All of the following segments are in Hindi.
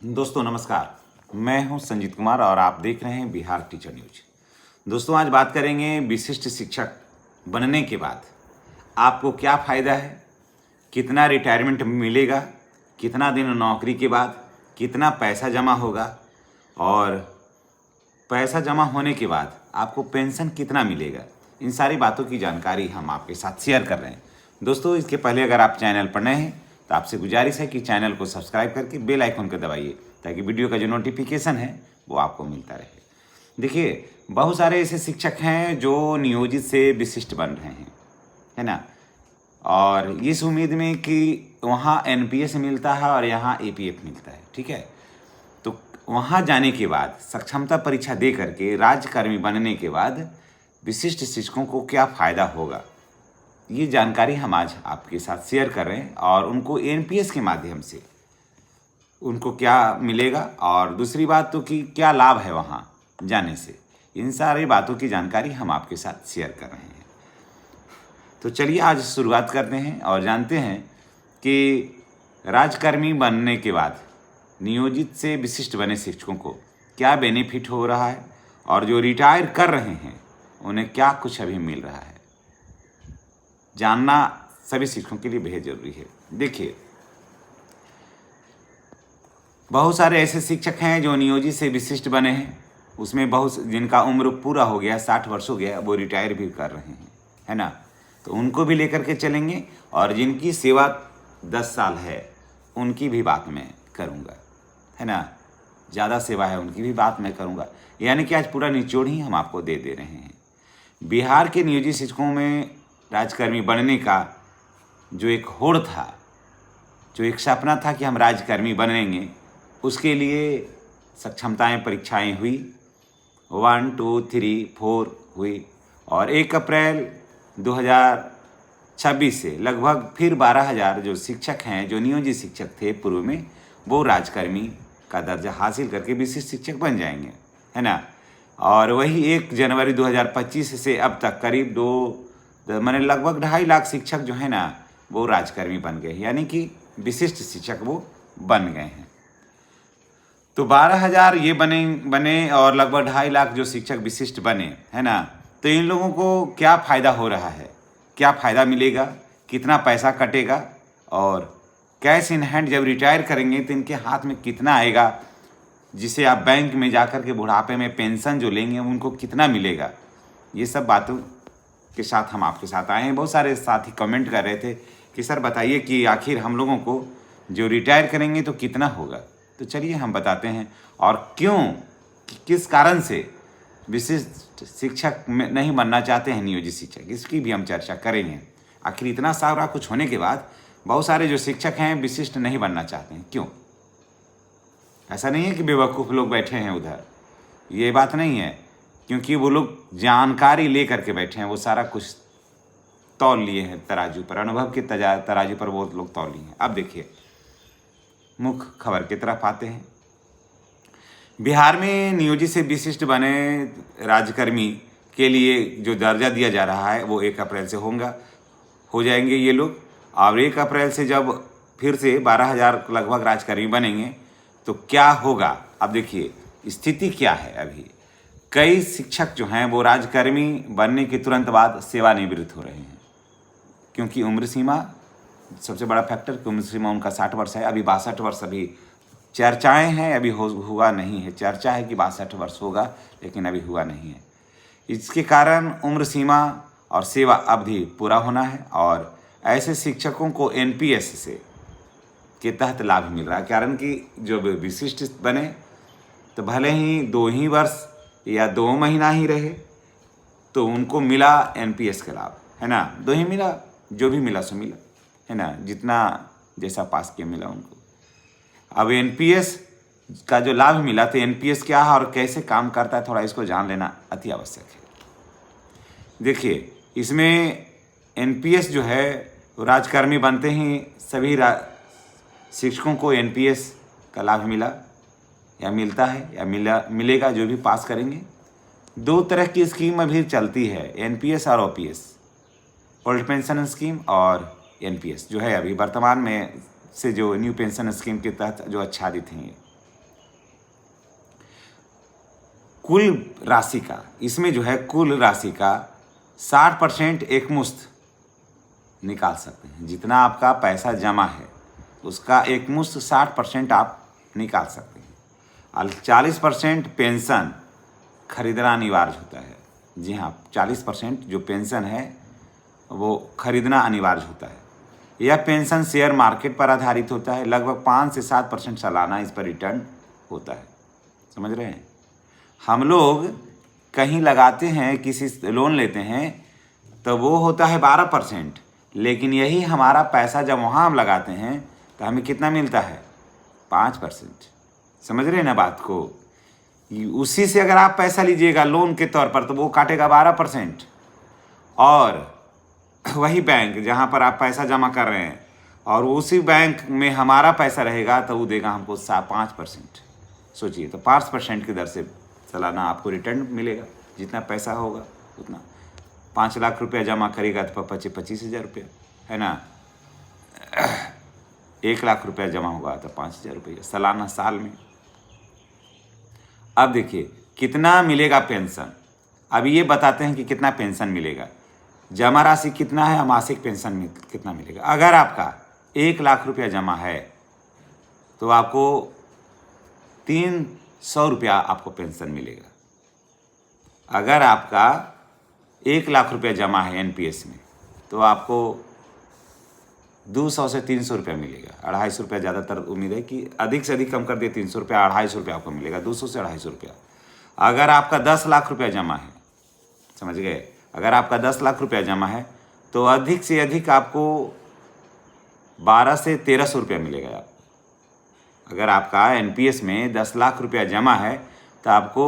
दोस्तों नमस्कार। मैं हूं संजीत कुमार और आप देख रहे हैं बिहार टीचर न्यूज। दोस्तों आज बात करेंगे विशिष्ट शिक्षक बनने के बाद आपको क्या फ़ायदा है, कितना रिटायरमेंट मिलेगा, कितना दिन नौकरी के बाद कितना पैसा जमा होगा और पैसा जमा होने के बाद आपको पेंशन कितना मिलेगा। इन सारी बातों की जानकारी हम आपके साथ शेयर कर रहे हैं। दोस्तों इसके पहले अगर आप चैनल पर नए हैं तो आपसे गुजारिश है कि चैनल को सब्सक्राइब करके बेल आइकन को दबाइए ताकि वीडियो का जो नोटिफिकेशन है वो आपको मिलता रहे। देखिए बहुत सारे ऐसे शिक्षक हैं जो नियोजित से विशिष्ट बन रहे हैं, है ना, और इस उम्मीद में कि वहाँ एनपीएस मिलता है और यहाँ एपीएफ मिलता है। ठीक है, तो वहाँ जाने के बाद सक्षमता परीक्षा दे करके राज्यकर्मी बनने के बाद विशिष्ट शिक्षकों को क्या फ़ायदा होगा, ये जानकारी हम आज आपके साथ शेयर कर रहे हैं। और उनको एनपीएस के माध्यम से उनको क्या मिलेगा और दूसरी बात तो कि क्या लाभ है वहाँ जाने से, इन सारी बातों की जानकारी हम आपके साथ शेयर कर रहे हैं। तो चलिए आज शुरुआत करते हैं और जानते हैं कि राज्यकर्मी बनने के बाद नियोजित से विशिष्ट बने शिक्षकों को क्या बेनिफिट हो रहा है और जो रिटायर कर रहे हैं उन्हें क्या कुछ अभी मिल रहा है। जानना सभी शिक्षकों के लिए बेहद जरूरी है। देखिए बहुत सारे ऐसे शिक्षक हैं जो नियोजित से विशिष्ट बने हैं, उसमें बहुत जिनका उम्र पूरा हो गया, 60 वर्ष हो गया, वो रिटायर भी कर रहे हैं, है ना, तो उनको भी लेकर के चलेंगे। और जिनकी सेवा 10 साल है उनकी भी बात मैं करूँगा, है ना, ज़्यादा सेवा है उनकी भी बात मैं करूँगा। यानी कि आज पूरा निचोड़ ही हम आपको दे रहे हैं। बिहार के नियोजित शिक्षकों में राज्यकर्मी बनने का जो एक होड़ था, जो एक सपना था कि हम राज्यकर्मी बनेंगे, उसके लिए सक्षमताएं परीक्षाएं हुई, 1, 2, 3, 4 हुई और 1 अप्रैल 2026 से लगभग फिर 12,000 जो शिक्षक हैं, जो नियोजित शिक्षक थे पूर्व में, वो राज्यकर्मी का दर्जा हासिल करके विशिष्ट शिक्षक बन जाएंगे, है ना। और वही 1 जनवरी 2025 से अब तक करीब मैंने लगभग 2.5 लाख शिक्षक जो है ना वो राज्यकर्मी बन गए, यानी कि विशिष्ट शिक्षक वो बन गए हैं। तो 12,000 ये बने और लगभग 2.5 लाख जो शिक्षक विशिष्ट बने, है ना, तो इन लोगों को क्या फ़ायदा हो रहा है, क्या फ़ायदा मिलेगा, कितना पैसा कटेगा और कैश इन हैंड जब रिटायर करेंगे तो इनके हाथ में कितना आएगा, जिसे आप बैंक में जाकर के बुढ़ापे में पेंशन जो लेंगे उनको कितना मिलेगा। ये सब बातों के साथ हम आपके साथ आए हैं। बहुत सारे साथी कमेंट कर रहे थे कि सर बताइए कि आखिर हम लोगों को जो रिटायर करेंगे तो कितना होगा। तो चलिए हम बताते हैं और क्यों, किस कारण से विशिष्ट शिक्षक में नहीं बनना चाहते हैं नियोजित शिक्षक, इसकी भी हम चर्चा करेंगे। आखिर इतना सारा कुछ होने के बाद बहुत सारे जो शिक्षक हैं विशिष्ट नहीं बनना चाहते हैं, क्यों? ऐसा नहीं है कि बेवकूफ़ लोग बैठे हैं उधर, ये बात नहीं है, क्योंकि वो लोग जानकारी ले करके बैठे हैं, वो सारा कुछ तौल लिए हैं तराजू पर, अनुभव के तराजू पर वो लोग तौल लिए हैं। अब देखिए मुख्य खबर की तरफ आते हैं। बिहार में नियोजित से विशिष्ट बने राज्यकर्मी के लिए जो दर्जा दिया जा रहा है वो 1 अप्रैल से हो जाएंगे ये लोग। और 1 अप्रैल से जब फिर से 12,000 लगभग राज्यकर्मी बनेंगे तो क्या होगा। अब देखिए स्थिति क्या है। अभी कई शिक्षक जो हैं वो राज्यकर्मी बनने के तुरंत बाद सेवानिवृत्त हो रहे हैं, क्योंकि उम्र सीमा सबसे बड़ा फैक्टर कि उम्र सीमा उनका 60 वर्ष है। अभी 62 वर्ष अभी चर्चाएं हैं, अभी हुआ नहीं है। चर्चा है कि 62 वर्ष होगा लेकिन अभी हुआ नहीं है। इसके कारण उम्र सीमा और सेवा अवधि पूरा होना है और ऐसे शिक्षकों को एनपीएस से के तहत लाभ मिल रहा है। कारण कि जो विशिष्ट बने तो भले ही 2 ही वर्ष या 2 महीना ही रहे तो उनको मिला एनपीएस का लाभ, है ना। 2 ही मिला, जो भी मिला सो मिला, है ना, जितना जैसा पास किया मिला उनको। अब एनपीएस का जो लाभ मिला तो एनपीएस क्या है और कैसे काम करता है, थोड़ा इसको जान लेना अति आवश्यक है। देखिए इसमें एनपीएस जो है राज्यकर्मी बनते ही सभी शिक्षकों को एनपीएस का लाभ मिला या मिलता है या मिलेगा, जो भी पास करेंगे। 2 तरह की स्कीम अभी चलती है, एनपीएस और ओपीएस, ओल्ड पेंशन स्कीम और एनपीएस जो है अभी वर्तमान में से जो न्यू पेंशन स्कीम के तहत जो आच्छादित हैं। कुल राशि का, इसमें जो है कुल राशि का 60% एक मुश्त निकाल सकते हैं। जितना आपका पैसा जमा है उसका एक मुश्त 60% आप निकाल सकते हैं। और 40% पेंशन खरीदना अनिवार्य होता है। जी हाँ, 40% जो पेंशन है वो खरीदना अनिवार्य होता है। यह पेंशन शेयर मार्केट पर आधारित होता है। लगभग 5 से 7% सालाना इस पर रिटर्न होता है। समझ रहे हैं? हम लोग कहीं लगाते हैं, किसी लोन लेते हैं तो वो होता है 12%, लेकिन यही हमारा पैसा जब वहाँ हम लगाते हैं तो हमें कितना मिलता है? 5%। समझ रहे हैं ना बात को? उसी से अगर आप पैसा लीजिएगा लोन के तौर पर तो वो काटेगा 12%, और वही बैंक जहाँ पर आप पैसा जमा कर रहे हैं और उसी बैंक में हमारा पैसा रहेगा तो वो देगा हमको 5%। सोचिए, तो 5% की दर से सालाना आपको रिटर्न मिलेगा। जितना पैसा होगा उतना। 5 लाख रुपया जमा करेगा तो 25,000 रुपया, है ना। 1 लाख रुपया जमा होगा तो 5,000 रुपया सालाना, साल में। अब देखिए कितना मिलेगा पेंशन। अब ये बताते हैं कि कितना पेंशन मिलेगा। जमा राशि कितना है, मासिक पेंशन में कितना मिलेगा। अगर आपका 1 लाख रुपया जमा है तो आपको 300 रुपया आपको पेंशन मिलेगा। अगर आपका 1 लाख रुपया जमा है एनपीएस में तो आपको 200 से 300 रुपया मिलेगा। 250 रुपया ज़्यादातर उम्मीद है कि अधिक से अधिक कम कर दिए 300 रुपया, 250 रुपया आपको मिलेगा। 200 से 250 रुपया। अगर आपका 10 लाख रुपया जमा है, समझ गए, अगर आपका 10 लाख रुपया जमा है तो अधिक से अधिक आपको 12 से 1300 रुपया मिलेगा। अगर आपका एनपीएस में 10 लाख रुपया जमा है तो आपको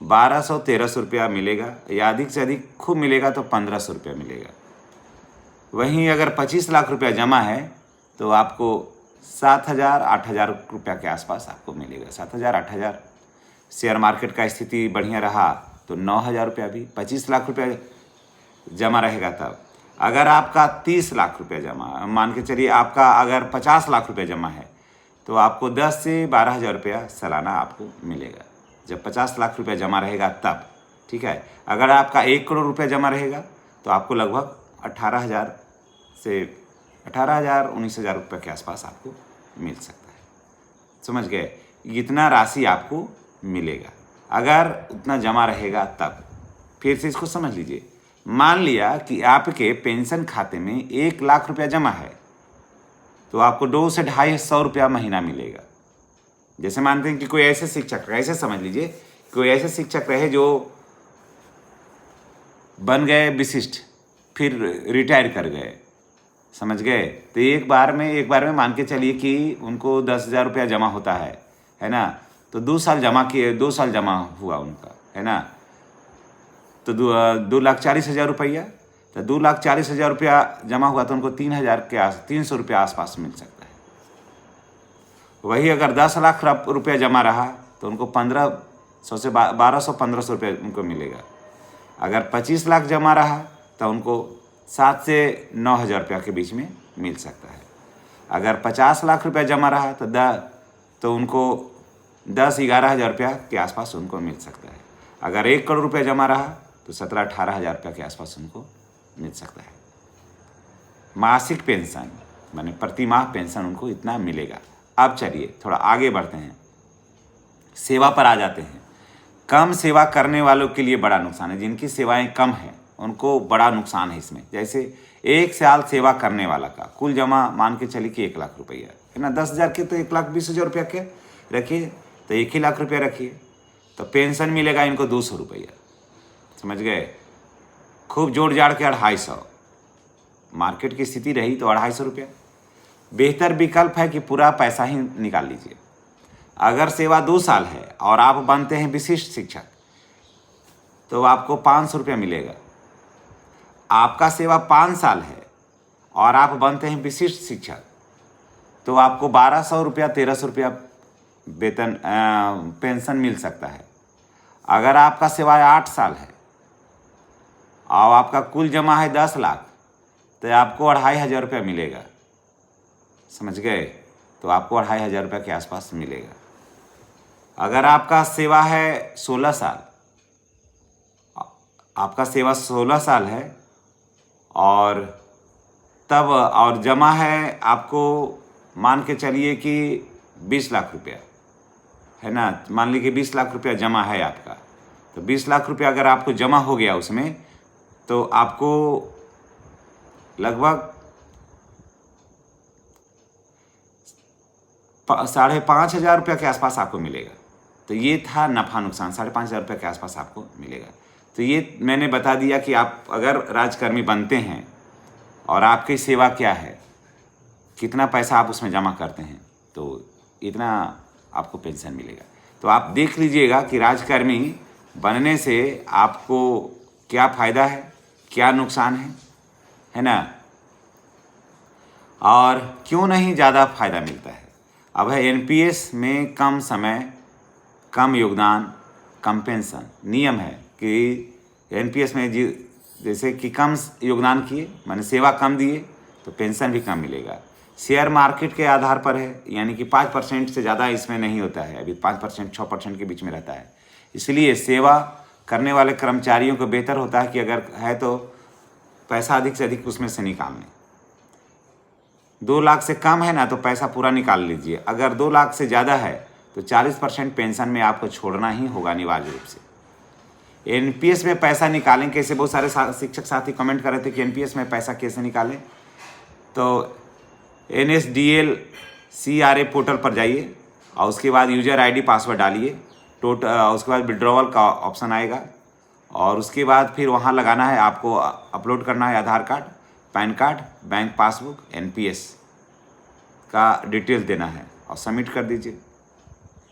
1200-1300 रुपया मिलेगा, या अधिक से अधिक खूब मिलेगा तो 1500 रुपया मिलेगा। वहीं अगर 25 लाख रुपया जमा है तो आपको 7,000-8,000 रुपया के आसपास आपको मिलेगा। 7,000-8,000। शेयर मार्केट का स्थिति बढ़िया रहा तो 9,000 रुपया भी। 25 लाख रुपया जमा रहेगा तब। अगर आपका 30 लाख रुपया जमा, मान के चलिए आपका अगर 50 लाख रुपया जमा है तो आपको 10 से 12,000 रुपया सालाना आपको मिलेगा, जब 50 लाख रुपया जमा रहेगा तब। ठीक है। अगर आपका 1 करोड़ रुपया जमा रहेगा तो आपको लगभग 18,000 से 19,000 रुपये के आसपास आपको मिल सकता है। समझ गए? इतना राशि आपको मिलेगा अगर उतना जमा रहेगा तब। फिर से इसको समझ लीजिए। मान लिया कि आपके पेंशन खाते में 1 लाख रुपया जमा है तो आपको 200 से 250 रुपया महीना मिलेगा। जैसे मानते हैं कि कोई ऐसे शिक्षक, ऐसे समझ लीजिए, कोई ऐसे शिक्षक रहे जो बन गए विशिष्ट, फिर रिटायर कर गए। समझ गए? तो एक बार में मान के चलिए कि उनको 10,000 रुपया जमा होता है ना। तो 2 साल जमा किए, 2 साल जमा हुआ उनका, है ना। तो 2,40,000 रुपया, तो 2,40,000 रुपया जमा हुआ तो उनको 300 रुपया आसपास मिल सकता है। वही अगर 10 लाख रुपया जमा रहा तो उनको 1,500 से 1,200-1,500 रुपया उनको मिलेगा। अगर 25 लाख जमा रहा तो उनको 7 से 9,000 रुपया के बीच में मिल सकता है। अगर 50 लाख रुपया जमा रहा तो उनको 10-11,000 रुपया के आसपास उनको मिल सकता है। अगर 1 करोड़ रुपया जमा रहा तो 17-18,000 रुपया के आसपास उनको मिल सकता है। मासिक पेंशन माने प्रति माह पेंशन उनको इतना मिलेगा। अब चलिए थोड़ा आगे बढ़ते हैं, सेवा पर आ जाते हैं। कम सेवा करने वालों के लिए बड़ा नुकसान है। जिनकी सेवाएं कम हैं उनको बड़ा नुकसान है इसमें। जैसे 1 साल सेवा करने वाला का कुल जमा मान के चलिए कि 1 लाख रुपया है ना। 10,000 के तो 1,20,000 रुपया के रखिए, तो 1 ही लाख रुपया रखिए, तो पेंशन मिलेगा इनको 200 रुपया। समझ गए? खूब जोड़ जाड़ के 250। मार्केट की स्थिति रही तो 250 रुपया। बेहतर विकल्प है कि पूरा पैसा ही निकाल लीजिए। अगर सेवा 2 साल है और आप बनते हैं विशिष्ट शिक्षक तो आपको 500 रुपया मिलेगा। आपका सेवा 5 साल है और आप बनते हैं विशिष्ट शिक्षक तो आपको 1,200 रुपया 1,300 रुपया वेतन पेंशन मिल सकता है। अगर आपका सेवा 8 साल है और आपका कुल जमा है 10 लाख तो आपको 2,500 रुपया मिलेगा। समझ गए? तो आपको 2,500 रुपया के आसपास मिलेगा। अगर आपका सेवा है 16 साल आपका सेवा 16 साल है और तब और जमा है आपको, मान के चलिए कि 20 लाख रुपया है ना, मान लीजिए 20 लाख रुपया जमा है आपका। तो 20 लाख रुपया अगर आपको जमा हो गया उसमें, तो आपको लगभग 5,500 रुपया के आसपास आपको मिलेगा। तो ये था नफ़ा नुकसान, 5,500 रुपये के आसपास आपको मिलेगा। तो ये मैंने बता दिया कि आप अगर राजकर्मी बनते हैं और आपकी सेवा क्या है, कितना पैसा आप उसमें जमा करते हैं, तो इतना आपको पेंशन मिलेगा। तो आप देख लीजिएगा कि राजकर्मी बनने से आपको क्या फ़ायदा है, क्या नुकसान है ना, और क्यों नहीं ज़्यादा फ़ायदा मिलता है। अब है एनपीएस में कम समय, कम योगदान, कम पेंशन। नियम है कि एनपीएस में जैसे कि कम योगदान किए, माने सेवा कम दिए, तो पेंशन भी कम मिलेगा। शेयर मार्केट के आधार पर है, यानी कि 5% से ज़्यादा इसमें नहीं होता है, अभी 5% 6% के बीच में रहता है। इसलिए सेवा करने वाले कर्मचारियों को बेहतर होता है कि अगर है तो पैसा अधिक से अधिक उसमें से निकाल लें। 2 लाख से कम है ना तो पैसा पूरा निकाल लीजिए। अगर 2 लाख से ज़्यादा है तो 40% पेंशन में आपको छोड़ना ही होगा अनिवार्य रूप से। एनपीएस में पैसा निकालें कैसे, बहुत सारे शिक्षक साथी कमेंट कर रहे थे कि एनपीएस में पैसा कैसे निकालें। तो NSDL CRA पोर्टल पर जाइए और उसके बाद यूजर आईडी पासवर्ड डालिए, उसके बाद विड्रॉवल का ऑप्शन आएगा और उसके बाद फिर वहाँ लगाना है, आपको अपलोड करना है Aadhaar card, PAN card, bank passbook, NPS का डिटेल देना है और सबमिट कर दीजिए,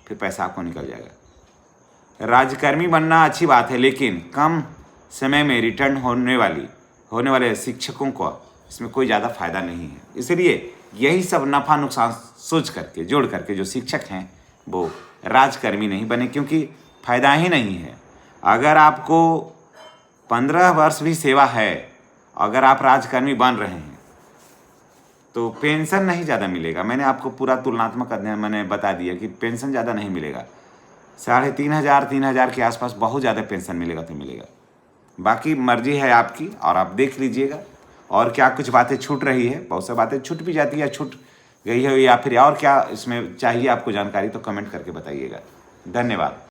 फिर पैसा आपको निकल जाएगा। राजकर्मी बनना अच्छी बात है, लेकिन कम समय में रिटर्न होने वाले शिक्षकों को इसमें कोई ज़्यादा फायदा नहीं है। इसलिए यही सब नफ़ा नुकसान सोच करके, जोड़ करके जो शिक्षक हैं वो राजकर्मी नहीं बने, क्योंकि फ़ायदा ही नहीं है। अगर आपको 15 वर्ष भी सेवा है, अगर आप राजकर्मी बन रहे हैं तो पेंशन नहीं ज़्यादा मिलेगा। मैंने आपको पूरा तुलनात्मक अध्ययन मैंने बता दिया कि पेंशन ज़्यादा नहीं मिलेगा। 3,500 के आसपास बहुत ज़्यादा पेंशन मिलेगा तो मिलेगा। बाकी मर्जी है आपकी और आप देख लीजिएगा। और क्या कुछ बातें छूट रही है, बहुत सी बातें छूट भी जाती है, छूट गई है, या फिर और क्या इसमें चाहिए आपको जानकारी, तो कमेंट करके बताइएगा। धन्यवाद।